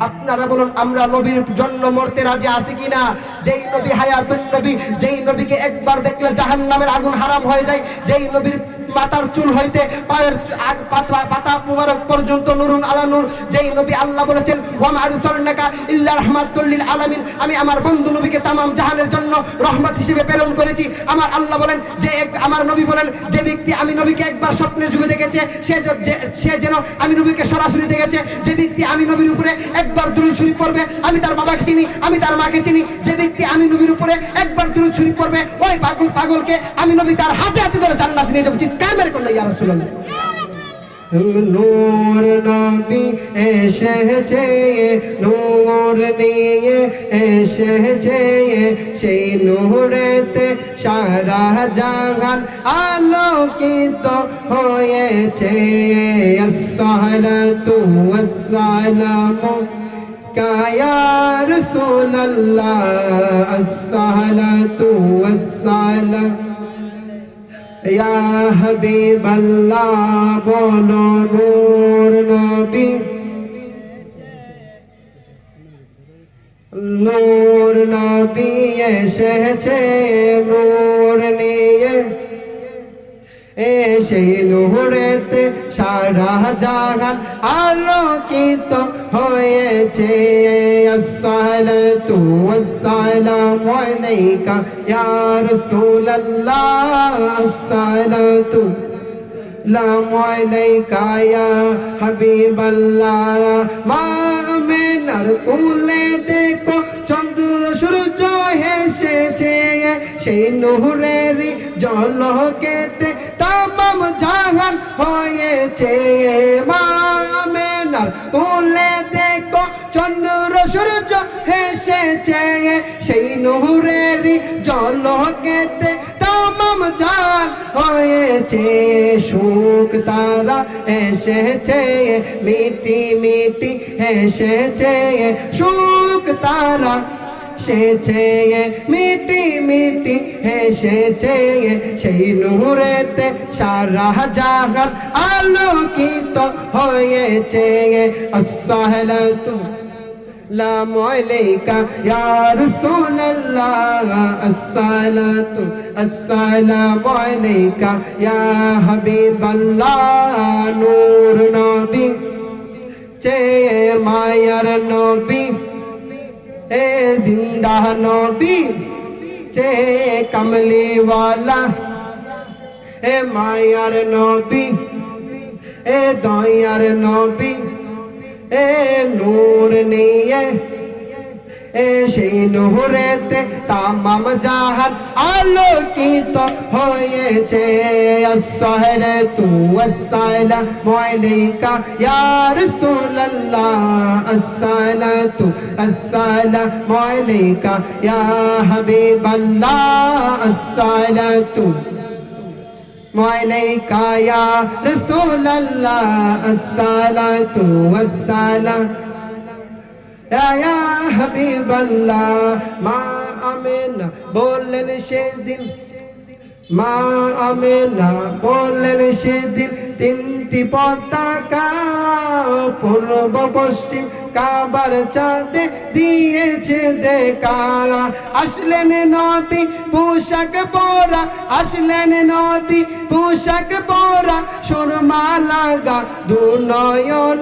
আপনারা বলুন আমরা নবীর জন্য মরতে রাজি আছি কিনা? যেই নবী হায়াতুন নবী, যেই নবীকে একবার দেখলে জাহান্নামের আগুন হারাম হয়ে যায়, যেই নবীর মাথার চুল হইতে পায়ের পাতা মুবারক পর্যন্ত নুরুন আলা নূর, যেই নবী আল্লাহ বলেছেন ওয়া মা আরসালনাকা ইল্লা রাহমাতুল লিল আলামিন, আমি আমার বন্ধু নবীকে তামাম জাহানের জন্য রহমত হিসেবে প্রেরণ করেছি। আমার আল্লাহ বলেন যে আমার নবী বলেন যে ব্যক্তি আমি নবীকে একবার স্বপ্নের যুগে দেখেছে সে যেন আমি নবীকে সরাসরি দেখেছে। যে ব্যক্তি আমি নবীর উপরে একবার দুরূদ শরীফ পড়বে, আমি তার বাবাকে চিনি, আমি তার মাকে চিনি। যে ব্যক্তি আমি নবীর উপরে একবার দুরূদ শরীফ পড়বে, ওই পাগলকে আমি নবী তার হাতে হাতে ধরে জান্নাতে নিয়ে যাব। চিৎকার করলে ইয়া রাসূলুল্লাহ। নূর নবী এসেছে, নূর নিয়ে এসেছে, সেই নূরেতে সারা জাহান আলোকিত হয়েছে। আসসালাতু ওয়াসসালামু ইয়া রাসূলুল্লাহ, আসসালাতু ওয়াসসালাম ইয়া হাবিবাল্লাহ। বলো নূর নবী, নূর নবী এসেছে নূর নিয়ে, সেই নূরেতে সারা জাহান আলোকিত হয়েছে। আসসালাতু ওয়াসসালামু আলাইকা ইয়া রাসূলুল্লাহ, আসসালাতু আসসালামু আলাইকা ইয়া হাবিবাল্লাহ। মা আমিনার কোলে দেখো চন্দ্র সূর্য হেসেছে, সেই নূরের ঝলকেতে তামাম জাহান হয়েছে। মা আমিনার কোলে দেখো চন্দ্র সূর্য হেসেছে, সেই নূরের ঝলকেতে তামাম জাহান হয়েছে। সুখ তারা এসেছে, মিটি মিটি হেসেছে, সুখ তারা এসেছে, মিটি মিটি হেসেছে, সেই নূরেতে সারা জাহান আলোকিত হয়েছে। আসসালাতু আসসালামু আলাইকা ইয়া রাসূলুল্লাহ, আসসালাতু আসসালামু আলাইকা ইয়া হাবিবাল্লাহ। নূর নবী চে মায়ার নবী, এ জিন্দা নবী চে কমলি ওয়ালা, এ মায়ার নবী, এ দয়ার নবী, এ নূর নিয়ে সেই নূরেতে তামাম জাহান আলোকিত হয়েছে। আসসালাতু ওয়াসসালামু আলাইকা ইয়া রাসূলুল্লাহ, আসসালাতু আসসালামু আলাইকা ইয়া হাবিবাল্লাহ, আসসালাতু আলাইকা ইয়া রাসূলুল্লাহ, আসসালাতু ওয়াসসালাম ইয়া হাবিবাল্লাহ। মা আমিনা বললেন সেদিন, মা আমিনা বললেন সেদিন, তিনটি পতাকা পূর্ব পশ্চিম কাবার চাঁদে দিয়েছে দেখা। আসলেন নবী পোশাক পরা, আসলেন নবী পোশাক পরা, সুরমা লাগা দু নয়ন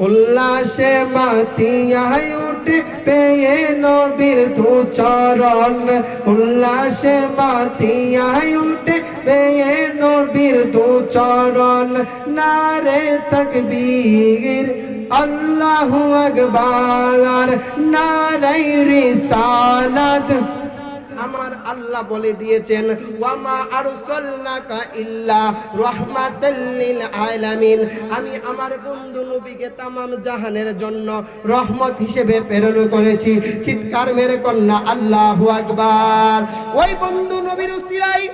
উল্লাসে মাতিয়ায় উঠে পেয়ে নবীর দু চরণ। উল্লাসে মাতিয়ায় উঠে পেয়ে নবীর দু চরণ। নারে তাকবীর আল্লাহু আকবার, নারে রিসালাত। আমার আল্লাহ বলে দিয়েছেন ওয়ামা আরসালনাকা ইল্লা রাহমাতাল লিল আলামিন, আমি আমার বন্ধু নবীকে তামাম জাহানের জন্য রহমত হিসেবে প্রেরণ করেছি। চিৎকার মেরে কন্যা আল্লাহু আকবার। ওই বন্ধু নবীর উসিলায়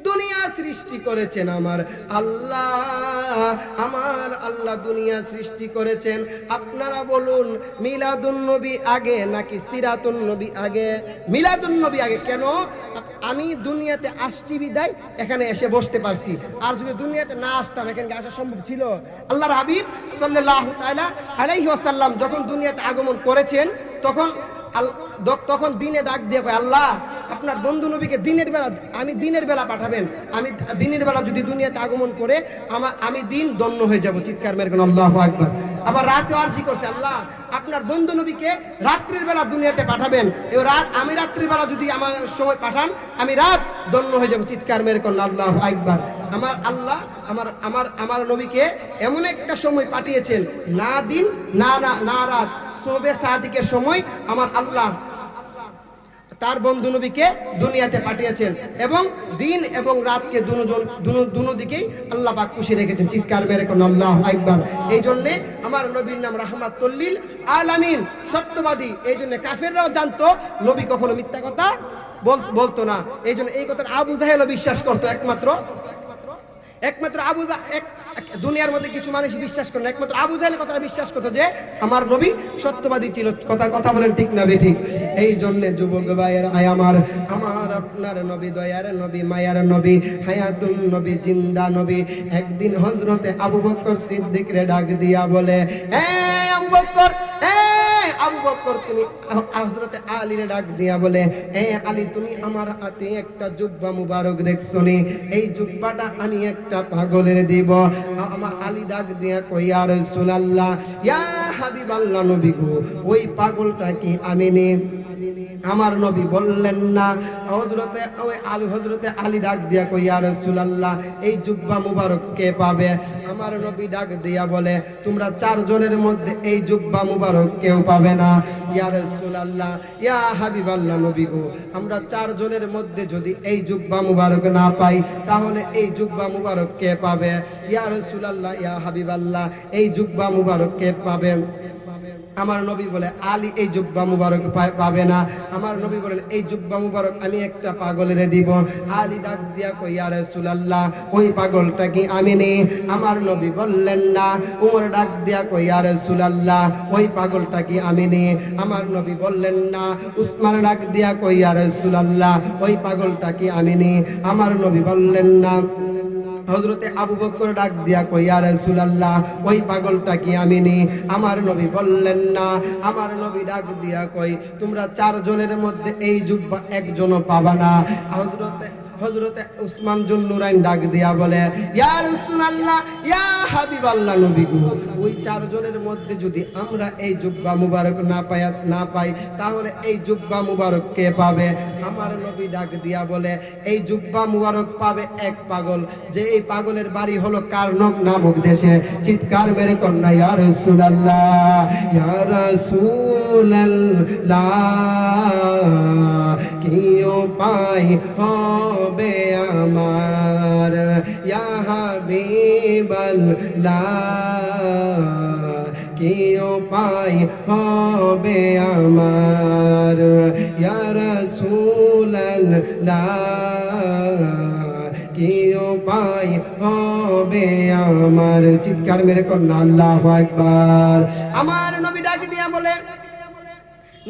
দুনিয়া সৃষ্টি করেছেন আমার আল্লাহ দুনিয়া সৃষ্টি করেছেন। আপনারা বলুন মিলাদুন নবী আগে নাকি সিরাতুন নবী আগে? মিলাদুন নবী আগে। কেন? আমি দুনিয়াতে আসছি বিদায় এখানে এসে বসতে পারছি, আর যদি দুনিয়াতে না আসতাম এখানে আসা সম্ভব ছিল? আল্লাহর হাবিব সাল্লাল্লাহু তাআলা আলাইহি ওয়াসাল্লাম যখন দুনিয়াতে আগমন করেছেন তখন দিনে ডাক দিয়ে কয়, আল্লাহ আপনার বন্ধু নবীকে আমি দিনের বেলা পাঠাবেন, আমি দিনের বেলা যদি দুনিয়াতে আগমন করে আমি দিন দন্য হয়ে যাব। চিৎকার মেরে কোন আল্লাহু আকবার। আবার রাতে আরজি করছে, আল্লাহ আপনার বন্ধু নবীকে রাত্রির বেলা দুনিয়াতে পাঠাবেন, আমি রাত্রির বেলা যদি আমার সময় পাঠান আমি রাত দন্য হয়ে যাব। চিৎকার মেরে কোন আল্লাহু আকবার। আমার আল্লাহ আমার নবীকে এমন একটা সময় পাঠিয়েছেন, না দিন না রাত, সুবহে সাদিকের সময় আমার আল্লাহ তার বন্ধু নবীকে দুনিয়াতে পাঠিয়েছেন, এবং দিন এবং রাতকে দুনো দিকেই আল্লাহ পাক খুশি রেখেছেন। চিৎকার মেরে কোন আল্লাহু আকবার। এই জন্যে আমার নবীর নাম রাহমাতুল লিল আলামিন, সত্যবাদী। এই জন্য কাফেররাও জানতো নবী কখনো মিথ্যা কথা বলতো না। এই জন্য এই কথা আবু জাহেলও বিশ্বাস করতো। একমাত্র দুনিয়ার মধ্যে কিছু মানুষ বিশ্বাস করে না, একমাত্র আবু জাহেলের কথা বিশ্বাস করতো যে আমার নবী সত্যবাদী ছিল। কথা বলেন ঠিক না বেঠিক? এই জন্য যুবক ভাইয়েরা, আমার আপনার নবী, দয়ার নবী, মায়ার নবী, হায়াতুন নবী, জিন্দা নবী। একদিন হযরতে আবু বকর সিদ্দিকরে ডাক দিয়া বলে, আবু বকর তুমি হযরতে আলীরে ডাক দিয়া বলে, আলী তুমি আমার হাতে একটা জুব্বা মুবারক দেখছো নি? এই জুব্বাটা আমি একটা পাগলের দিব। আমার আলী ডাক দিয়া কই, ইয়া রাসূলুল্লাহ, ইয়া হাবিবাল্লাহ, নবী গো ওই পাগলটা কি আমি নি? আমার নবী বললেন না। হযরতে আলী ডাক দিয়া কই, ইয়া রাসূলুল্লাহ, এই জুব্বা মুবারক কে পাবে? আমার নবী ডাক দিয়া বলে, তোমরা 4 জনের মধ্যে এই জুব্বা মুবারক কেউ পাবে না। ইয়া রাসূলুল্লাহ, ইয়া হাবিবাল্লাহ, নবী গো আমরা 4 জনের মধ্যে যদি এই জুব্বা মুবারক না পাই তাহলে এই জুব্বা মুবারক কে পাবে? ইয়া রাসূলুল্লাহ, ইয়া হাবিবাল্লাহ, এই জুব্বা মুবারক কে পাবে? আমার নবী বলে, আলী এই জুব্বা মুবারক পাবে না। আমার নবী বলেন, এই জুব্বা মুবারক আমি একটা পাগলের দিব। আলী ডাক দিয়া কই, ইয়া রাসূলুল্লাহ, ওই পাগলটা কি আমি নি? আমার নবী বললেন না। উমর ডাক দিয়া কই, ইয়া রাসূলুল্লাহ, ওই পাগলটা কি আমি নি? আমার নবী বললেন না। উসমান ডাক দিয়া কই, ইয়া রাসূলুল্লাহ, ওই পাগলটা কি আমি নি? আমার নবী বললেন না। হযরতে আবু বকর ডাক দিয়া কই, ইয়া রাসূলুল্লাহ, ওই পাগলটা কি আমি নি? আমার নবী বললেন না। আমার নবী ডাক দিয়া কই, তোমরা 4 জনের মধ্যে এই জুব্বা একজনও পাবা না। হযরতে উসমান জুন্নুরাইন ডাক দিয়া বলে, ইয়া রাসূলুল্লাহ, ইয়া হাবিবাল্লাহ, নবী গো ওই 4 জনের মধ্যে যদি আমরা এই জুব্বা মুবারক না পাই তাহলে এই জুব্বা মুবারক কে পাবে? আমার নবী ডাক দিয়া বলে, এই জুব্বা মুবারক পাবে এক পাগল, যে এই পাগলের বাড়ি হলো কারনক নামক দেশে। চিৎকার মেরে কন্যা, ইয়া রাসূলুল্লাহ, ইয়া রাসূলুল্লাহ, কি উপায় হবে আমার? ইয়া হাবিবাল্লাহ, কি উপায় হবে আমার? ইয়া রাসূলুল্লাহ, কি উপায় হবে আমার? চিৎকার মেরে কন্যা আল্লাহু আকবার। আমার নবী ডাক দিয়া বলে,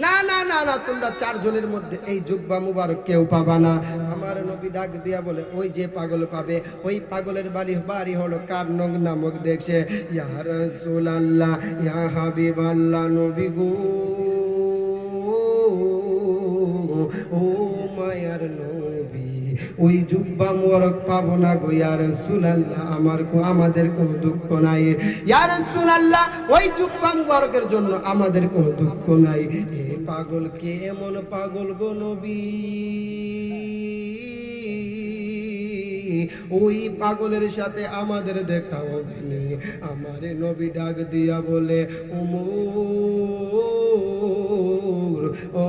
না না না না, তোমরা 4 জনের মধ্যে এই জুব্বা মুবারক কেউ পাবা না। আমার নবী ডাক দিয়া বলে, ওই যে পাগল পাবে ওই পাগলের বাড়ি হলো কারনক নামক দেশে। ইয়া রাসূলুল্লাহ, ইয়া হাবিবাল্লাহ, নবী গো ও মায়ার নবী, ওই জুব্বা মুবারক পাবো না গো ইয়া রাসূলুল্লাহ, আমাদের কোনো দুঃখ নাই। ইয়া রাসূলুল্লাহ, ওই জুব্বা মুবারকের জন্য আমাদের কোনো দুঃখ নাই। এ পাগল কে এমন পাগল গো নবী? ওই পাগলের সাথে আমাদের দেখা হবে না। আমার নবী ডাক দিয়া বলে, ওমর, ও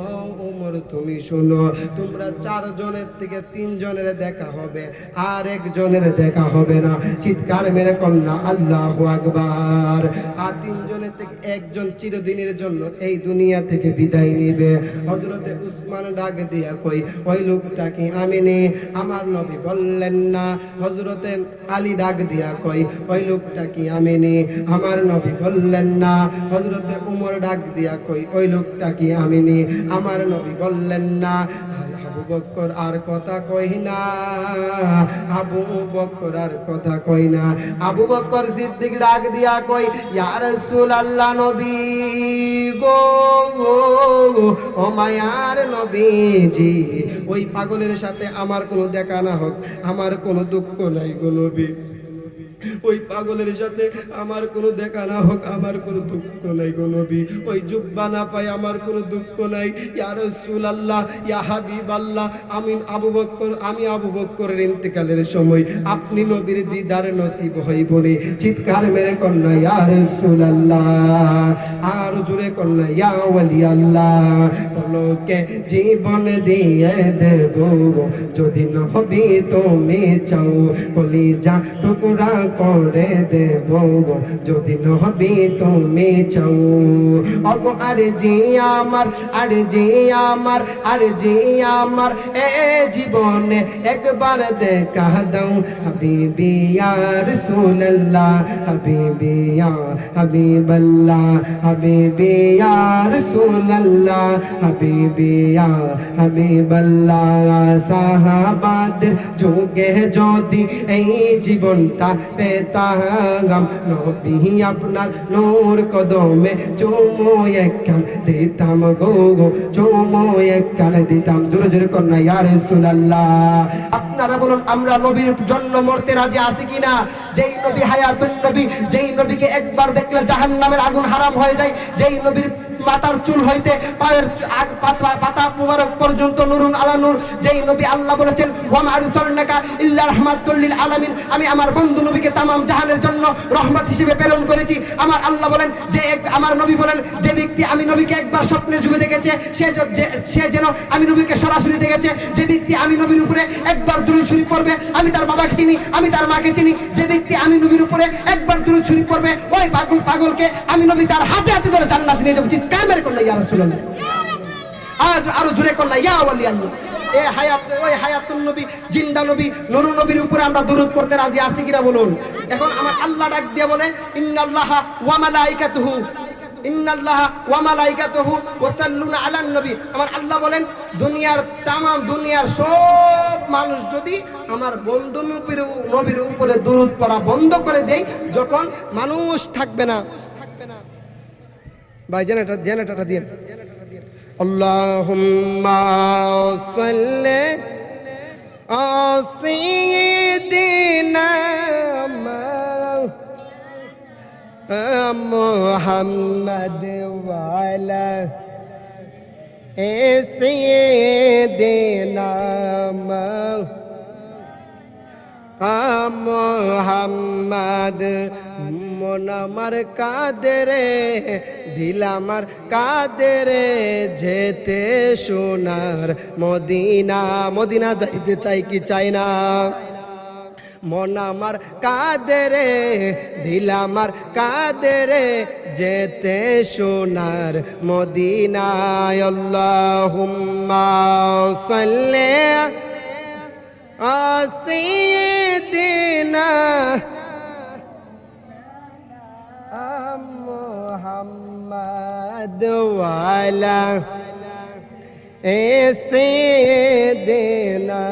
ওমর তুমি শোনো, তোমরা 4 জনের থেকে 3 জনের দেখা হবে, আর 1 জনের দেখা হবে না। চিৎকার মেরে কন্যা আল্লাহু আকবার। আর 3 জনের থেকে 1 জন চিরদিনের জন্য এই দুনিয়া থেকে বিদায় নিবে। হযরতে উসমান ডাক দিয়া কই, ওই লোকটা কি আমি নি? আমার নবী বললেন না। হযরতে আলী ডাক দিয়া কই, ওই লোকটা কি আমি নি? আমার নবী বললেন না। হযরতে উমর ডাক দিয়া কই, ওই লোকটা কি আমি নি? আমার নবী বললেন না। আবু আবু বকর আর কথা কই না, আবু বকর আর কথা কই না। আবু বকর সিদ্দিক ডাক দিয়া কই, ইয়া রাসূলুল্লাহ নবী গো, ও মায়ার নবীজি, ওই পাগলের সাথে আমার কোনো দেখা না হোক, আমার কোনো দুঃখ নাই গো নবী। ওই পাগলের সাথে আমার কোনো দেখা না হোক, আমার কোনো দুঃখ নাই গো নবী। ওই জুব্বা না পাই আমার কোনো দুঃখ নাই। ইয়া রাসূলুল্লাহ, ইয়া হাবিবাল্লাহ, আমি আবু বকরের ইন্তেকালের সময় আপনি নবীর দিদার নসিব হইব নি। চিৎকার মেরে কন্যা ইয়া রাসূলুল্লাহ, আর জোরে কন্যা ইয়া ওয়ালি আল্লাহ। বলোকে জীবন দিয়ে দেব যদি নবী তুমি চাও, কলিজা টুকরা করে দেব যদি নবী তুমি চাও। ওগো আর জি আমার, আর জি আমার, আর জি আমার, এ জীবনে একবার দেখা দাও। হাবিবি ইয়া রাসূলুল্লাহ, হাবিবি ইয়া হাবিবাল্লাহ, হাবিবি ইয়া রাসূলুল্লাহ, হাবিবি ইয়া হাবিবাল্লাহ। সাহাবাদের যুগে যদি এই জীবনটা পেতাম, নবী আপনার নূর কদমে চুমু একখান দিতাম গো, চুমু একখান দিতাম। জোরে জোরে কন্যা ইয়া রাসূলুল্লাহ। আপনারা বলুন আমরা নবীর জন্য মরতে রাজি আছি কিনা? যেই নবী হায়াতুন নবী, যেই নবীকে একবার দেখলে জাহান্নামের আগুন হারাম হয়ে যায়, যেই নবীর মাথার চুল হইতে পায়ের পাতা মুবারক পর্যন্ত নুরুন আলা নূর, যেই নবী আল্লাহ বলেছেন ওয়া মা আরসালনাকা ইল্লা রাহমাতুল লিল আলামিন, আমি আমার বন্ধু নবীকে তামাম জাহানের জন্য রহমত হিসেবে প্রেরণ করেছি। আমার আল্লাহ বলেন যে আমার নবী বলেন যে ব্যক্তি আমি নবীকে একবার স্বপ্নের যুগে দেখেছে সে যেন আমি নবীকে সরাসরি দেখেছে। যে ব্যক্তি আমি নবীর উপরে একবার দুরূদ শরীফ পড়বে, আমি তার বাবাকে চিনি, আমি তার মাকে চিনি। যে ব্যক্তি আমি নবীর উপরে একবার দুরূদ শরীফ পড়বে, ওই পাগলকে আমি নবী তার হাতে হাতে ধরে জান্নাতে নিয়ে যাবো। কামের কন্যা ইয়া রাসূলুল্লাহ, আরো জোরে কন্যা ইয়া ওয়ালি আল্লাহ। ওই হায়াতুন নবী, জিন্দা নবী, নুরুন নবীর উপরে আমরা দুরূদ পড়তে রাজি আছি কিনা বলুন? এখন আমার আল্লাহ ডাক দিয়ে বলে ইন্নাল্লাহা ওয়া মালাইকাতুহু, ইন্নাল্লাহা ওয়া মালাইকাতুহু ওয়াসাল্লুনা আলান নবী। আমার আল্লাহ বলেন দুনিয়ার সব মানুষ যদি আমার বন্ধু নবীর উপরে দুরূদ পড়া বন্ধ করে দেয়, যখন মানুষ থাকবে না। ভাই জেনারেটরটা দিয়ে আল্লাহুম্মা সাল্লি আলা সাইয়্যিদিনা মুহাম্মাদ ওয়া আলা সাইয়্যিদিনা মুহাম্মাদ। মন আমার কাদেরে, দিল আমার কাদেরে, যেতে সোনার মদিনা। মদিনা যাইতে চাই কি চাই না? মন আমার কাদেরে, দিল আমার কাদেরে, যেতে সোনার মদিনায়। আল্লাহুম্মা সাল্লি আলা সাইয়্যিদিনা মুহাম্মাদ ওয়া আলা সাইয়্যিদিনা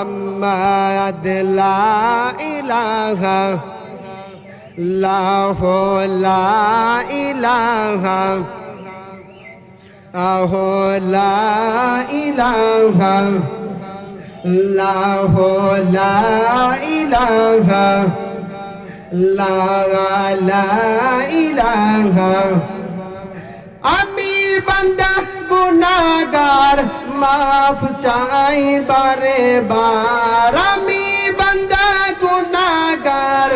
মুহাম্মাদ। লা ইলাহা ইল্লাল্লাহু, লা ইলাহা লা ইলাহা ইল্লাল্লাহু, লা ইলাহা লা ইলাহা। আমি বান্দা গুনাহগার, মাফ চাই বারে বার। আমি বান্দা গুনাহগার,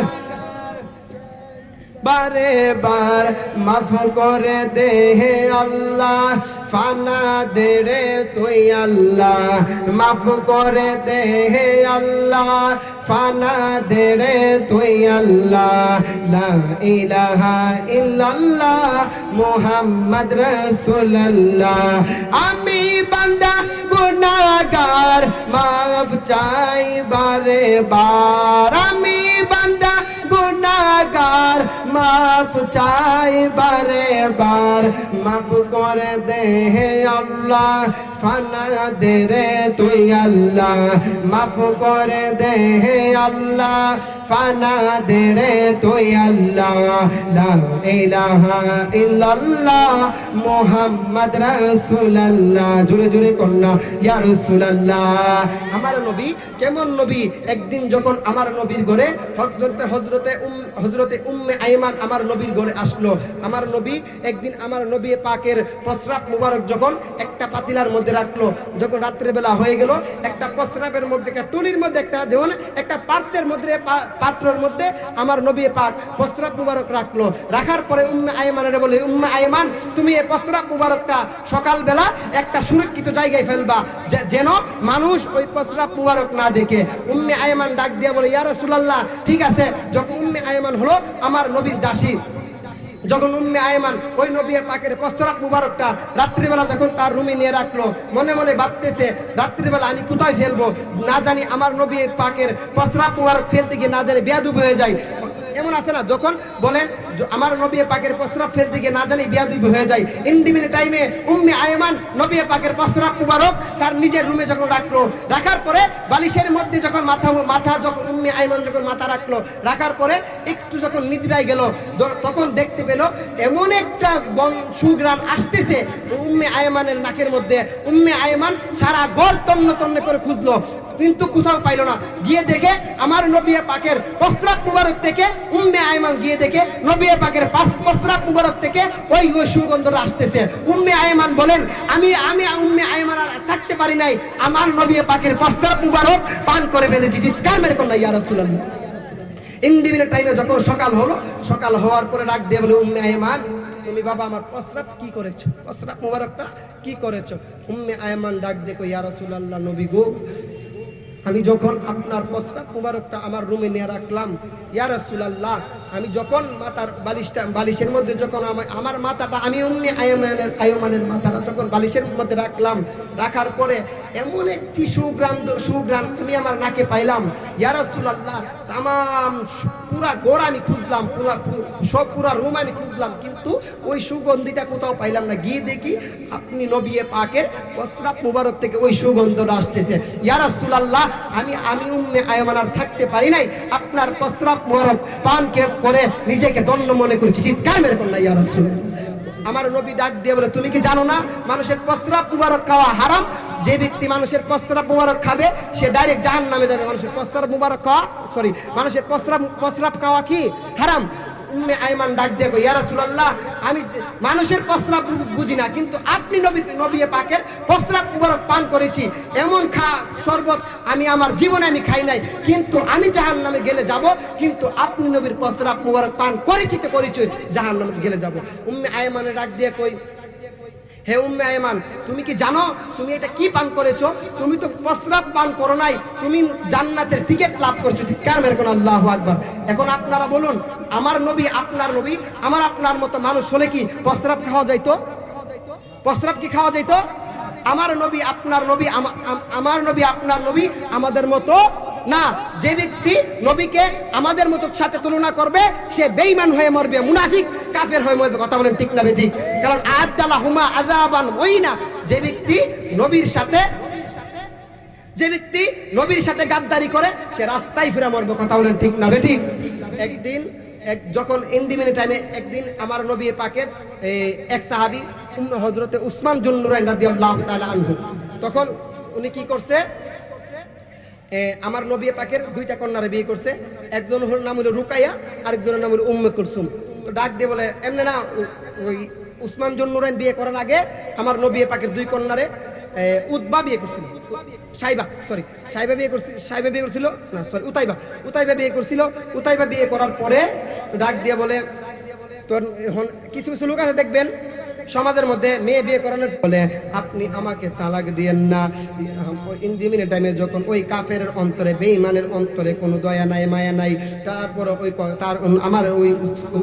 বারে বার মাফ করে দে হে আল্লাহ। ফানা দে রে তুই আল্লাহ, মাফ করে দে হে আল্লাহ। ফানা দে রে তুই আল্লাহ। লা ইলাহা ইল্লাল্লাহ মুহাম্মদ রাসূলুল্লাহ। আমি বান্দা গুনাহগার, মাফ চাই বারে বার। আমি বান্দা গুনাহগার, মাফ মাফ চাই বারে বার, মাফ করে দে হে আল্লাহ, ফানা দে রে তুই আল্লাহ, মাফ করে দে হে আল্লাহ, ফানা দে রে তুই আল্লাহ, লা ইলাহা ইল্লাল্লাহ মুহাম্মদ রাসূলুল্লাহ। জোরে জোরে কন্যা ইয়া রাসূলুল্লাহ। আমার নবী কেমন নবী? একদিন যখন আমার নবীর ঘরে হযরতে উম্মে আইমান আমার নবীর ঘরে আসলো। আমার নবী একদিন আমার নবী পাকের প্রস্রাব মুবারক যখন একটা পাতিলার মধ্যে রাখলো, যখন রাত্রে বেলা হয়ে গেল, একটা প্রস্রাবের মধ্যে একটা টুলির মধ্যে একটা যেমন একটা পাত্রের মধ্যে আমার নবী পাক প্রস্রাব মুবারক রাখলো। রাখার পরে উম্মে আইমানের বলে, উম্মে আইমান তুমি এই প্রস্রাব মুবারকটা সকালবেলা একটা সুরক্ষিত জায়গায় ফেলবা, যেন মানুষ ওই প্রস্রাব মুবারক না দেখে। উম্মে আইমান ডাক দিয়ে বলে, ইয়া রাসূলুল্লাহ ঠিক আছে। যখন উম্মে আইমান হলো আমার নবীর দাসী, যখন উম্মে আইমান ওই নবী পাকের প্রস্রাব মুবারকটা রাত্রিবেলা যখন তার রুমে নিয়ে রাখলো, মনে মনে ভাবতেছে রাত্রিবেলা আমি কোথায় ফেলবো, না জানি আমার নবী পাকের প্রস্রাব মুবারক ফেলতে গিয়ে না জানি বেয়াদব হয়ে যায়। এমন আছে না, যখন বলেন আমার নবী পাকের প্রস্রাব ফেলতে গিয়ে না জানি বেয়াদবি হয়ে যায়। ইন্ডিমিনি টাইমে উম্মে আইমান নবী পাকের প্রস্রাব মুবারক তার নিজের রুমে যখন রাখলো, রাখার পরে বালিশের মধ্যে যখন মাথা যখন উম্মে আইমান যখন মাথা রাখলো, রাখার পরে একটু যখন নিদ্রায় গেল, তখন দেখতে পেল এমন একটা সুঘ্রাণ আসতেছে উম্মে আইমানের নাকের মধ্যে। উম্মে আইমান সারা ঘর তন্ন তন্ন করে খুঁজলো, কিন্তু কোথাও পাইল না। গিয়ে দেখে আমার নবী পাকের প্রস্রাব মুবারক থেকে, উম্মে আইমান গিয়ে দেখে নবী পাকের প্রস্রাব মুবারক থেকে ওই সুগন্ধটা আসতেছে। উম্মে আইমান বলেন, আমি উম্মে আইমান আর থাকতে পারি নাই, আমার নবী পাকের প্রস্রাব মুবারক পান করে ফেলেছি। চিৎকার মেরে কন্যা ইয়া রাসূলুল্লাহ। ইন্ডিমিনের টাইমে যখন সকাল হলো, সকাল হওয়ার পরে ডাক দিয়ে বলে, উম্মে আইমান তুমি বাবা আমার প্রস্রাব কি করেছো, প্রস্রাব মুবারকটা কি করেছো? উম্মে আইমান ডাক দেখো, ইয়া রাসূলুল্লাহ নবী গো, আমি যখন আপনার প্রস্রাব মুবারকটা আমার রুমে নিয়ে রাখলাম, ইয়া রাসূলুল্লাহ আমি যখন মাথার বালিশের মধ্যে যখন আমার মাথাটা আমি উম্মে আইমানের মাথাটা যখন বালিশের মধ্যে রাখলাম, রাখার পরে এমন একটি সুঘ্রাণ আমি আমার নাকে পাইলাম, ইয়া রাসূলুল্লাহ তামাম পুরা ঘর আমি খুঁজলাম, পুরা রুম আমি খুঁজলাম, কিন্তু ওই সুগন্ধিটা কোথাও পাইলাম না। গিয়ে দেখি আপনি নবী পাকের প্রস্রাব মুবারক থেকে ওই সুগন্ধটা আসতেছে। ইয়া রাসূলুল্লাহ আমি উম্মে আইমান আর থাকতে পারি নাই, আপনার প্রস্রাব মুবারক পান করে নিজেকে ধন্য মনে করেছি। চিৎকার মেরে কন্যা ইয়া রাসূলুল্লাহ। আমার নবী ডাক দিয়ে বলে, তুমি কি জানো না মানুষের প্রস্রাব মুবারক খাওয়া হারাম? যে ব্যক্তি মানুষের প্রস্রাব মুবারক খাবে সে ডাইরেক্ট জাহান্নামে যাবে। মানুষের প্রস্রাব মুবারক খাওয়া মানুষের প্রস্রাব খাওয়া কি হারাম? উম্মে আইমান ডাক দিয়ে কই, ইয়া রাসূলুল্লাহ আমি মানুষের প্রস্রাব বুঝি না, কিন্তু আপনি নবী পাকের প্রস্রাব মুবারক পান করেছি। এমন শরবত আমি আমার জীবনে আমি খাই নাই, কিন্তু আমি জাহান্নামে গেলে যাব, কিন্তু আপনি নবীর প্রস্রাব মুবারক পান করেছি তো করেছি, জাহান্নামে গেলে যাব। উম্মে আইমানে ডাক দিয়ে কই, হে উম্মে আইমান তুমি কি জানো তুমি এটা কি পান করেছো? তুমি তো প্রস্রাব পান করো নাই, তুমি জান্নাতের টিকিট লাভ করছো। চিৎকার মেরে কোন আল্লাহু আকবার। এখন আপনারা বলুন, আমার নবী আপনার নবী আমার আপনার মতো মানুষ হলে কি প্রস্রাব খাওয়া যাইতো? প্রস্রাব কি খাওয়া যাইতো? আমার নবী আপনার নবী আমার নবী আপনার নবী আমাদের মতো না। যে ব্যক্তি নবীকে আমাদের মতো সাথে তুলনা করবে সে বেঈমান হয়ে মরবে, মুনাফিক কাফের হয়ে মরবে। কথা বলেন ঠিক না ঠিক? কারণ আদালাহুমা আযাবান ওই না, যে ব্যক্তি নবীর সাথে গাদ্দারি করে সে রাস্তায় ফিরে মরবে। কথা বলেন ঠিক না ঠিক? একদিন যখন ইন্দিমিনি টাইমে একদিন আমার নবী পাকের এক সাহাবী হযরতে উসমান জুন্নুরাইন রাদিয়াল্লাহু তাআলা আনহু, তখন উনি কি করছে, আমার নবী পাকের দুইটা কন্যারে বিয়ে করছে। একজনের নাম হলো রুকাইয়া, আরেকজনের নাম হলো উম্মে কুলসুম। তো ডাক দিয়ে বলে, এমনি না ওই উসমান জুন্নুরাইন বিয়ে করার আগে আমার নবী পাকের দুই কন্যারে উতবা বিয়ে করছিল, উতাইবা বিয়ে করছিল। উতাইবা বিয়ে করার পরে ডাক দিয়ে বলে, তোর কিছু কিছু লোক আছে দেখবেন সমাজের মধ্যে মেয়ে বিয়ে করানোর বলে আপনি আমাকে তালাক দিয়েন না। ইন দি মিনিট টাইমে যখন ওই কাফেরের অন্তরে, বেঈমানের অন্তরে কোনো দয়া নাই, মায়া নাই, তারপরে ওই তার আমার ওই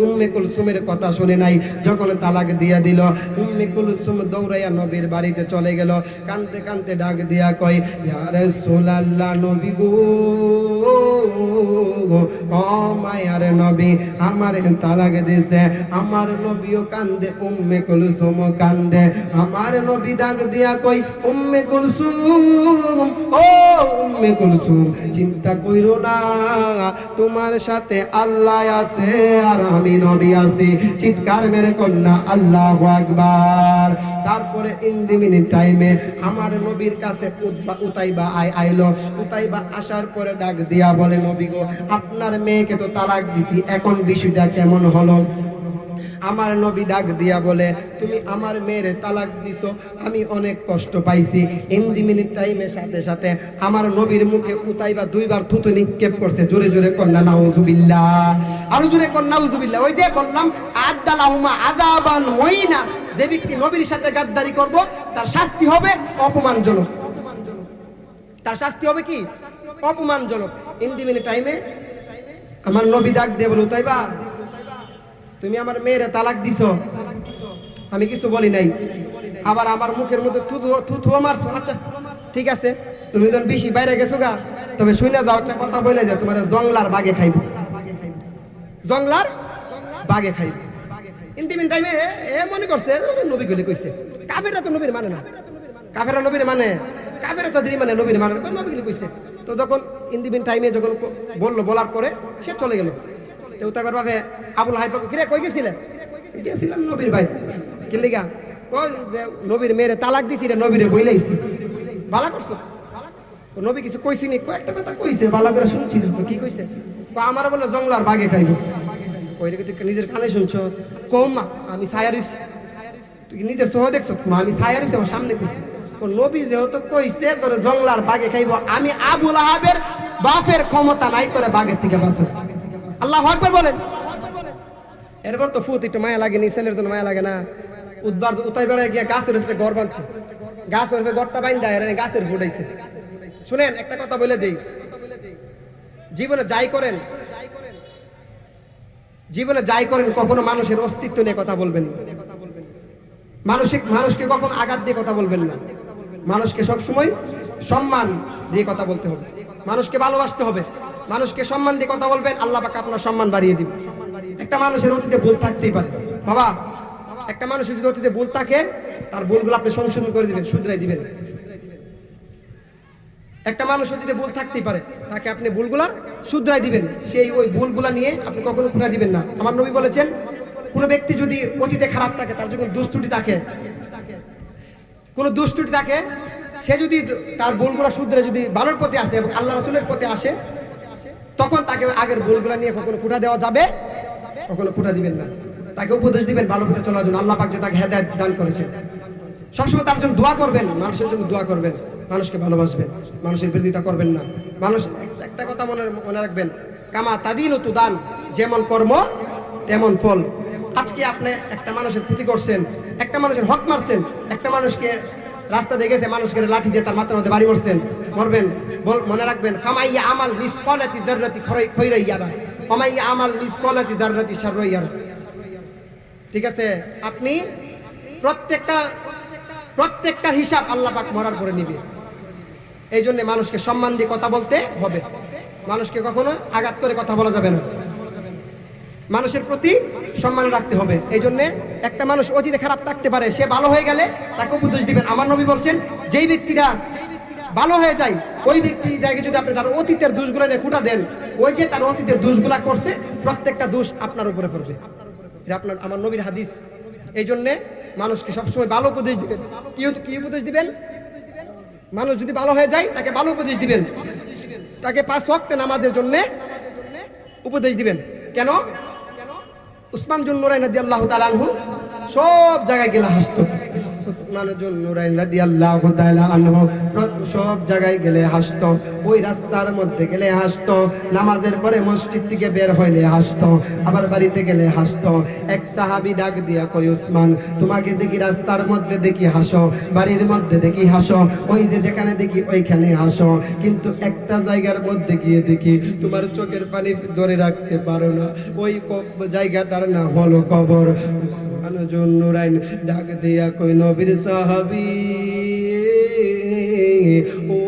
উম্মে কুলসুমের কথা শুনে নাই, যখন তালাক দিয়া দিল, উম্মে কুলসুম দৌড়াইয়া নবীর বাড়িতে চলে গেল, কানতে কানতে ডাক দিয়া কয়, ইয়া রাসূলুল্লাহ, নবী গো, ও মায়ার নবী, আমার তালাক দিয়েছে। আমার নবীও কান্দে, উম্মে কুলসুম কান্দে। আমার নবী ডাক দিয়া কই, উম্মে কুলসুম, ও উম্মে কুলসুম, চিন্তা কইরো না, তোমার সাথে আল্লাহ আছে আর আমি নবী আছি। চিৎকার মেরে কন্যা আল্লাহু আকবার। তারপরে ইন দি মিনিট টাইমে আমার নবীর কাছে উতাইবা আইলো। উতাইবা আসার পরে ডাক দিয়া বলে, নবী গো, আপনার মেয়েকে তো তালাক দিছি, এখন বিষয়টা কেমন হলো? আমার নবী ডাক দিয়া বলে, তুমি আমার মেয়েরে তালাক দিছো, আমি অনেক কষ্ট পাইছি। ইন দি মিনিট টাইমের সাথে সাথে আমার নবীর মুখে উতাইবা দুইবার থুতু নিক্ষেপ করছে। জোরে জোরে কন্যা নাউজুবিল্লাহ, আরো জোরে কন্যা নাউজুবিল্লাহ। ওই যে বললাম, আদালাহুমা আযাবান ওয়াইনা, যে ব্যক্তি নবীর সাথে গাদ্দারি করব তার শাস্তি হবে অপমানজনক। তার শাস্তি হবে কি? অপমানজনক। ইন দি মিনিট টাইমে আমার নবী ডাক দিয়ে বলে, উতাইবা, তুমি আমার মেয়েরে তালাক দিছো, আমি কিছু বলি নাই, আবার আমার মুখের মধ্যে থুথু মারছো। আচ্ছা ঠিক আছে, তুমি যখন বেশি বাইরে গেছো গা, তবে শুনে যাও, একটা কথা বলে যাও, তোমার জংলার বাগে খাইব, জংলার বাগে খাইব। ইন্টিমেন্ট টাইমে এ মনে করছে নবী গুলি কইছে। কাফেররা তো নবীর মানে না, কাফেররা নবীর মানে, কাফেররা তো দিন মানে নবীর মানে না, নবী গুলি কইছে। তো যখন ইন্টিমেন্ট টাইমে যখন বললো, বলার পরে সে চলে গেল। তো তারপর ভাবে আবুল হাইফাকে, কিরে কই গেছিলেন? গেছিলাম নবীর ভাই। কি লিগা? কই নবীর মেয়েরে তালাক দিছি, রে নবীরে বইলাইছি। ভালো করছো, নবী কিছু কইছি নি? কয়েকটা কথা কইছে, ভালো করে শুনছি। কি কইছে? আমার বলে জংলার বাগে খাইব। কই রে, তুই নিজের কানে শুনছো? কম মা, আমি ছায়া রইছি। তুই নিজের চোখ দেখছো? মা, আমি ছায়া রইছি, আমার সামনে কইছে। নবী যেহেতু কইছে তোরে জংলার বাগে খাইব, আমি আবুল আহাবের বাপের ক্ষমতা নাই তোরে বাগের থেকে বাঁচার। আল্লাহু আকবার বলেন। এরপর তো ফুত একটু মায়া লাগেনি, ছেলের জন্য মায়া লাগে না? উদ্বার উতাইবার গিয়া গাছের উপরে ঘর বাঁধছে, গাছের উপরে ঘরটা বাইন্দা গাছের ফুটাইছে। শুনেন, একটা কথা বলে দেই, জীবনে যাই করেন, জীবনে যাই করেন, কখনো মানুষের অস্তিত্ব নিয়ে কথা বলবেন না। মানুষকে কখনো আঘাত দিয়ে কথা বলবেন না। মানুষকে সবসময় সম্মান দিয়ে কথা বলতে হবে, মানুষকে ভালোবাসতে হবে, মানুষকে সম্মান দিয়ে কথা বলবেন, আল্লাহ পাক আপনার সম্মান বাড়িয়ে দিবেন। একটা মানুষের অতীতে ভুল থাকতেই পারে বাবা, একটা মানুষের যদি অতীতে ভুল থাকে, তার ভুলগুলো আপনি সংশোধন করে দিবেন, শুধরাই দিবেন। একটা মানুষ অতীতে ভুল থাকতেই পারে, তাকে আপনি ভুলগুলা শুধরাই দিবেন, সেই ওই ভুলগুলা নিয়ে আপনি কখনো খুঁড়া দিবেন না। আমার নবী বলেছেন, কোনো ব্যক্তি যদি অতীতে খারাপ থাকে, তার যখন দুষ্টুটি থাকে, কোনো দুষ্টুটি থাকে, সে যদি তার ভুলগুলা শুধরে যদি ভালোর পথে আসে এবং আল্লাহ রাসূলের পথে আসে, তখন তাকে আগের ভুলগুলা নিয়ে কখনো খুঁড়া দেওয়া যাবে, কখনো খুঁড়া দিবেন না। তাকে উপদেশ দিবেন ভালো পথে চলার জন্য। আল্লাহ পাক যে তাকে হেদায়েত দান করেছেন, সবসময় তার জন্য দোয়া করবেন, মানুষের জন্য দোয়া করবেন, মানুষকে ভালোবাসবেন, মানুষের বিরোধিতা করবেন না। মানুষ একটা কথা মনে রাখবেন, কামা তাদিন তুদান, যেমন কর্ম তেমন ফল। আজকে আপনি একটা মানুষের ক্ষতি করছেন, একটা মানুষের হক মারছেন, একটা মানুষকে রাস্তা দিয়ে গেছে, মানুষকে লাঠি দিয়ে তার মাথার মধ্যে বাড়ি মারছেন, মরবেন, মনে রাখবেন, ফামাইয়া আমাল মিসকালাতি যাররাতি খায়রান ইয়ারা, ফামাইয়া আমাল মিসকালাতি যাররাতি শাররান ইয়ারা। ঠিক আছে, আপনি প্রত্যেকটা হিসাব আল্লাহ পাক মরার পরে নিবে। এই জন্য মানুষকে সম্মান দিয়ে কথা বলতে হবে, মানুষকে কখনো আঘাত করে কথা বলা যাবে না, মানুষের প্রতি সম্মান রাখতে হবে। এই জন্য একটা মানুষ অতীতে খারাপ থাকতে পারে, সে ভালো হয়ে গেলে তাকে উপদেশ দিবেন। আমার নবী বলছেন, যেই ব্যক্তিরা ভালো হয়ে যায়, ওই ব্যক্তিটাকে যদি আপনি তার অতীতের দোষগুলো নিয়ে খুঁটা দেন, ওই যে তার অতীতের দোষগুলা করছে, প্রত্যেকটা দোষ আপনার উপরে পড়বে। এটা আমার নবীর হাদিস। এই জন্যে মানুষকে সবসময় ভালো উপদেশ দিবেন। কি উপদেশ দিবেন? মানুষ যদি ভালো হয়ে যায়, তাকে ভালো উপদেশ দিবেন, তাকে 5 ওয়াক্ত নামাজের জন্য উপদেশ দিবেন। কেন? উসমান জুন নুরাইন রাদিয়াল্লাহু তাআলা আনহু সব জায়গায় গেলা হাসতো, উসমান জুন নুরাইন রাদিয়াল্লাহু তাআলা আনহু সব জায়গায় গেলে হাসতো, ওই রাস্তার মধ্যে গেলে হাসতো, নামাজের পরে মসজিদ থেকে বের হইলে হাসতো, আবার বাড়িতে গেলে হাসতো। এক সাহাবী ডাক দিয়া কই, উসমান তোমাকে দেখি রাস্তার মধ্যে দেখি হাসো, বাড়ির মধ্যে দেখি হাসো, ওই যে যেখানে দেখি ওইখানে হাসো, কিন্তু একটা জায়গার মধ্যে গিয়ে দেখি তোমার চোখের পানি ধরে রাখতে পারো না, ওই জায়গাটার নাম হলো কবর। উসমান জুন নুরাইন ডাক দিয়া কই, নবীর সাহাবী, ও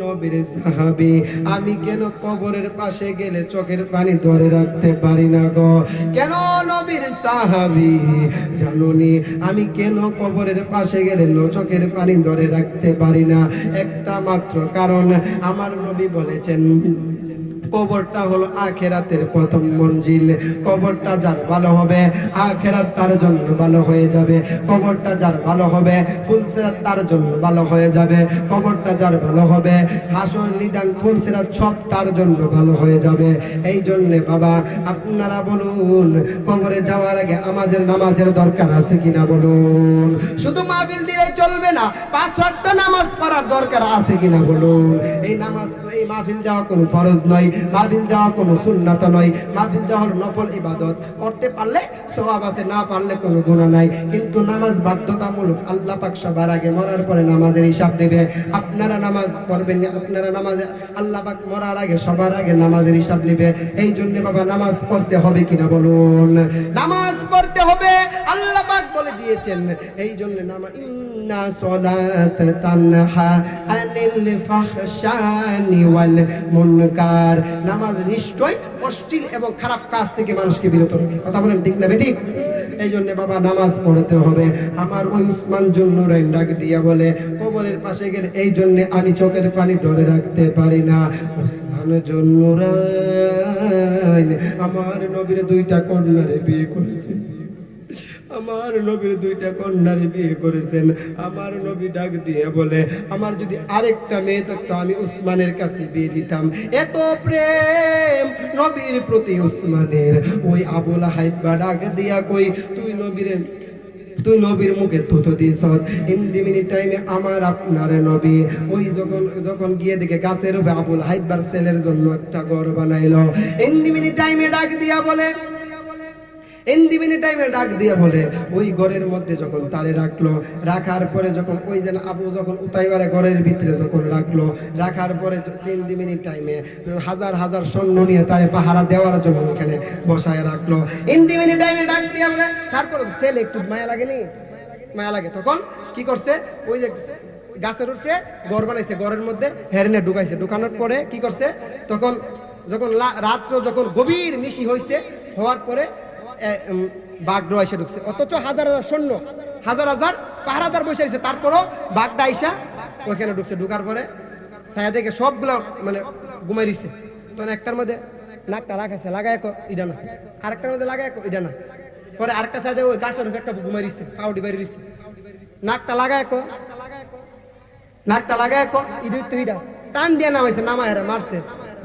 নবীর সাহাবী, আমি কেন কবরের পাশে গেলে চোখের পানি ধরে রাখতে পারি না গো? কেন নবীর সাহাবী জানুনি আমি কেন কবরের পাশে গেলে চোখের পানি ধরে রাখতে পারি না? একটা মাত্র কারণ, আমার নবী বলেছেন কবরটা হলো আখেরাতের প্রথম মঞ্জিল। কবরটা যার ভালো হবে আখেরাত তার জন্য ভালো হয়ে যাবে, কবরটা যার ভালো হবে ফুলসিরাত তার জন্য ভালো হয়ে যাবে, কবরটা যার ভালো হবে হাসর নিদান ফুলসিরাত সব তার জন্য ভালো হয়ে যাবে। এই জন্যে বাবা আপনারা বলুন, কবরে যাওয়ার আগে আমাদের নামাজের দরকার আছে কিনা বলুন? শুধু মাহফিল দিলেই চলবে না, 5 ওয়াক্ত নামাজ পড়ার দরকার আছে কিনা বলুন? এই নামাজ, এই মাহফিল যাওয়া কোনো ফরজ নয়, মাহফিল দেওয়া কোনো সুন্নাত নয়, মাহফিল দেওয়া হলো নফল ইবাদত, করতে পারলে সওয়াব আছে, না পারলে কোনো গুনাহ নাই। কিন্তু নামাজ বাধ্যতামূলক, আল্লাহ পাক সবার আগে মরার পরে নামাজের হিসাব নেবে। আপনারা নামাজ পড়বেন, আপনারা নামাজে আল্লাহ পাক মরার আগে সবার আগে নামাজের হিসাব নেবে। এই জন্য বাবা নামাজ পড়তে হবে কিনা বলুন? নামাজ পড়তে হবে, আল্লাহ পাক বলে দিয়েছেন। এই জন্য নামাজ, ইন্না সলাত তানহা আনিল ফাহশানি ওয়াল মুনকার, নামাজ নিশ্চয় অশ্লীল এবং খারাপ কাজ থেকে মানুষকে বিরত রাখে। কথা বলেন ঠিক না বেঠিক? এই জন্য বাবা নামাজ পড়তে হবে। আমার ওই উসমান জুন নুরাইন ডাক দিয়া বলে, কবরের পাশে গেলে এই জন্য আমি চোখের পানি ধরে রাখতে পারি না। উসমান জুন নুরাইন আমার নবীর 2টা কন্যারে বিয়ে করেছে, আমার নবীর 2টা কন্যারে বিয়ে করেছেন। আমার নবী ডাক দিয়ে বলে, আমার যদি আরেকটা মেয়ে থাকতো আমি উসমানের কাছে বিয়ে দিতাম। এত প্রেম নবীর প্রতি উসমানের। ওই আবুল হাইবা ডাক দিয়া কই, তুই নবীর মুখে থুতু দিস ইন্দি মিনিট টাইমে আমার আপনার নবী। ওই যখন গিয়ে দেখে গাছের উপরে আবুল হাইবার ছেলের জন্য একটা ঘর বানাইলো। ইন্দি মিনিট টাইমে ডাক দিয়া বলে, ইন্দিমিনি টাইমে ডাক দিয়ে বলে, ওই ঘরের মধ্যে যখন তারে রাখলো, রাখার পরে যখন ওই যেন আবু যখন উতাইবারে ঘরের ভিতরে যখন রাখলো, রাখার পরে 3 মিনিট টাইমে হাজার হাজার সৈন্য নিয়ে তারে পাহারা দেওয়ার জন্য ওখানে বসায় রাখলো। ইন্দিমিনি টাইমে ডাক দিয়ে বলে, তারপর ছেলে একটু মায়া লাগেনি, মায়া লাগে, তখন কি করছে, ওই যে গাছের উপরে ঘর বানাইছে, ঘরের মধ্যে হেরনে ঢুকাইছে, ঢুকানোর পরে কি করছে, তখন যখন রাত্র যখন গভীর নিশি হয়েছে, হওয়ার পরে বাঘটা এসে ঢুকছে। অথচ হাজার হাজার সৈন্য, হাজার হাজার পাহারাদার বসে আছে, তারপরও বাঘটা আইসা ওখানে ঢুকছে। ঢুকার পরে ছায়া দেখে সবগুলো মানে ঘুমাই দিচ্ছে। তখন একটার মধ্যে নাকটা লাগাইছে, লাগাই ইডা না, আরেকটার মধ্যে লাগাই ইডা না, পরে আরেকটা ছায়া দেখে ওই গাছের উপরে একটা ঘুমাই দিচ্ছে, পাউডি বাইরে দিচ্ছে। নাকটা লাগাই ইডা তো ইডা টান দিয়ে নামাইছে, নামায় মারছে।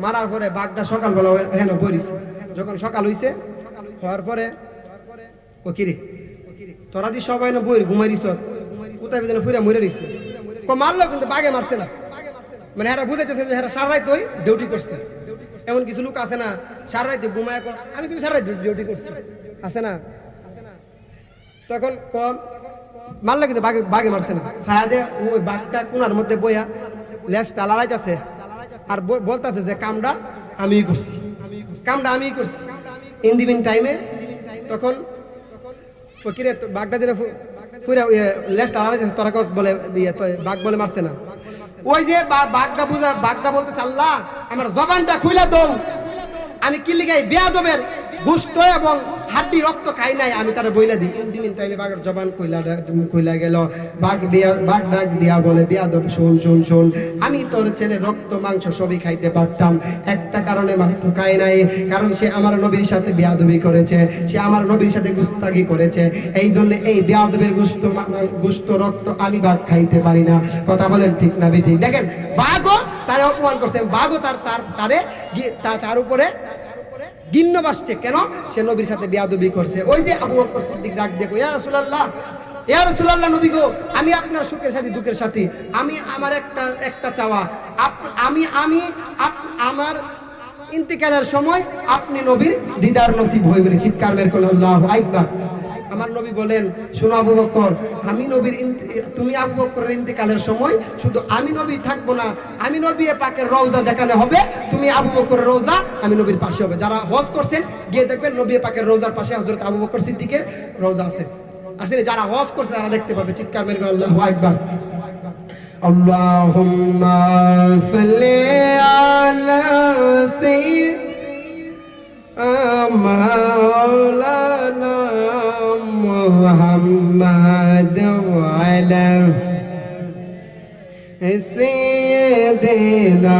মারার পরে বাঘটা সকালবেলা হেন বইছে। যখন সকাল হইছে, হওয়ার পরে কিরে তোরা দি সবাই না বই ঘুমাই দিস, কোথায় বেদনা ফুরা মরে দিছে। মারলো কিন্তু বাঘে মারছে না, মানে এরা বুঝাইতেছে যে এরা সারা রাত ডিউটি করছে। এমন কিছু লোক আছে না সারা রাত ঘুমায়, আমি কিন্তু সারা রাত ডিউটি করছি, আছে না? তখন কম মারলো কিন্তু বাঘে মারছে না। ছায়া দে ওই বাঘটা কোনার মধ্যে বইয়া লেজটা লড়াইতেছে আর বলতেছে যে কামটা আমিই করছি, কামটা আমিই করছি। ইন্দিবিন টাইমে তখন কিরে বাঘটা যেটা ফুরা লেজটা লড়াইতেছে, তোরা বলে বাঘ বলে মারছে না। ওই যে বাঘটা বলতে আল্লাহ আমার জবানটা খুইলা দৌ, আমি কি লিগাই বেয়াদবের গোশত এবং হাড্ডি রক্ত খাই নাই, আমি তারা বইলা দিই। ইন্দিমিন টাইমে বাঘের জবান কইলা গেল। বাঘ ডাক দিয়া বলে, বেয়াদব শোন, আমি তোর ছেলে রক্ত মাংস সবই খাইতে পারতাম, একটা কারণে মাত্র খাই নাই, কারণ সে আমার নবীর সাথে বেয়াদবি করেছে, সে আমার নবীর সাথে গুস্তাগি করেছে। এই জন্য এই বেয়াদবের গোশত রক্ত আমি বাঘ খাইতে পারি না। কথা বলেন ঠিক না বেঠিক? দেখেন বাঘও তারে অপমান করছে, বাঘও তার উপরে গিন্ন বাসছে। কেন? সে নবীর সাথে বেয়াদবি করছে। ওই যে আবু বকর সিদ্দিক ডাক দিয়ে, ইয়া রাসূলুল্লাহ ইয়া রাসূলুল্লাহ নবী গো, আমি আপনার সুখের সাথী দুঃখের সাথী, আমি আমার একটা চাওয়া, আমার ইন্তিকালের সময় আপনি নবীর দিদার নসিব হইবেন। চিৎকার মেরে কোন আল্লাহু আকবার। আমার নবী বলেন, শোনো আবু বকর, তুমি আবু বকরের ইন্তিকালের সময় শুধু আমি নবী থাকবো না, আমি নবী পাকের রওজা যেখানে হবে, তুমি আবু বকরের রওজা আমি নবীর পাশে হবে। যারা হজ করছেন গিয়ে দেখবেন নবী পাকের রওজার পাশে হযরত আবু বকর সিদ্দিকের রওজা আছে। আসলে যারা হজ করছে তারা দেখতে পাবে। চিৎকার মেরে কোন আল্লাহু আকবার। আল্লাহুম্মা সাল্লি আলা মাওলানা মুহাম্মদ ওয়া আলা সাইয়্যিদিনা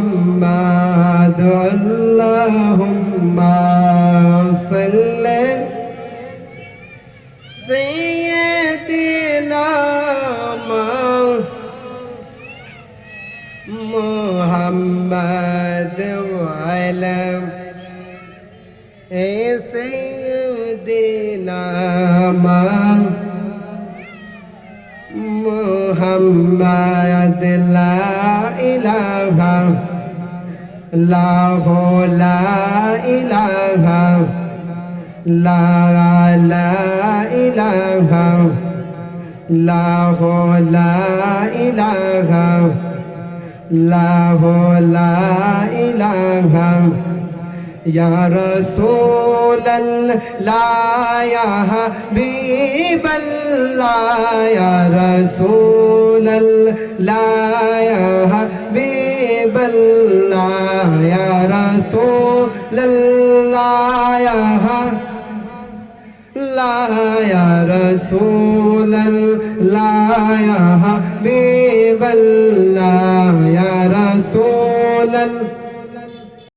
মুহাম্মদ। আল্লাহুম্মা সাল্লি সাইয়্যিদিনা মুহাম্মদ ওয়া আলা সাইয়্যিদিনা মুহাম্মদ। লা ইলাহা ইল্লাল্লাহ, লা ইলাহা ইল্লাল্লাহ। ইয়া রাসূলাল্লাহ ইয়া হাবিবাল্লাহ, ইয়া রাসূলাল্লাহ ইয়া হাবিবাল্লাহ, ইয়া রাসূলাল্লাহ ইয়া রাসূলাল্লাহ ইয়া হাবিবাল্লাহ, ইয়া রাসূলাল্লাহ